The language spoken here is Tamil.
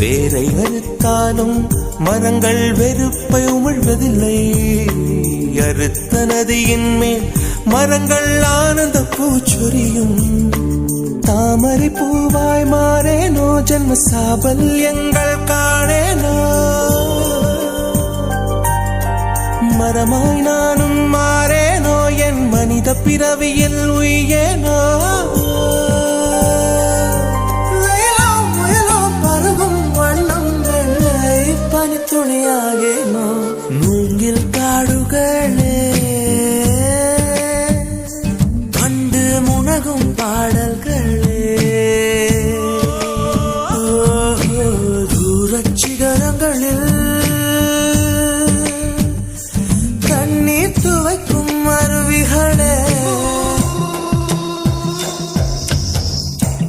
வேரை அறுத்தாலும் மரங்கள் வெறுப்பை உமிழ்வதில்லை. அறுத்த நதியின் மேல் மரங்கள் ஆனந்த பூச்சொரியும். தாமரை பூவாய் மாறேனோ, ஜன்ம சாபல்யங்கள் காணேனோ. மரமாய் நானும் மாறேனோ, என் மனித பிறவியில் உயேனோ.